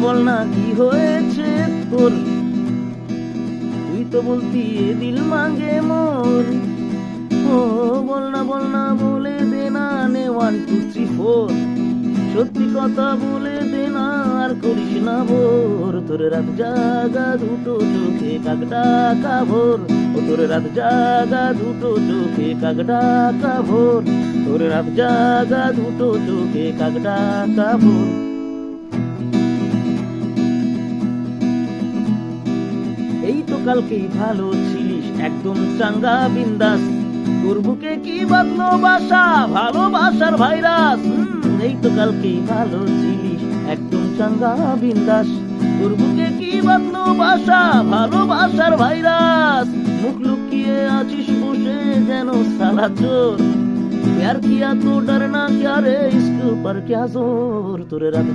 বল না কি হয়েছে তোর, তুই তো বলতি এ দিল মাঙ্গে মোর। ও বল না বলে দে না, নে 1 2 3 4, সত্যি কথা বলে দে না, আর করিস না ভোর। তোর রাত জাগা দুটো চোখে কাকটা কাভোর, ও তোর রাত জাগা দুটো চোখে কাকটা কাভোর, তোর রাত জাগা দুটো চোখে কাকটা কাভোর। এই তো কালকেই ভালো ছিলিস, একদম চাঙ্গা বিন্দাস, তোর বুকে কি বাঁধলো বাসা, ভালোবাসার ভাইরাস। এই তো কালকেই ভালো ছিলিস, একদম চাঙ্গা বিন্দাস, তোর বুকে কি বাঁধলো বাসা, ভালোবাসার ভাইরাস। মুখ লুকিয়ে আছিস বসে যেন সালা চোর, प्यार किया तो डरना क्या रे, इश्क पर क्या जोर। তোর রাত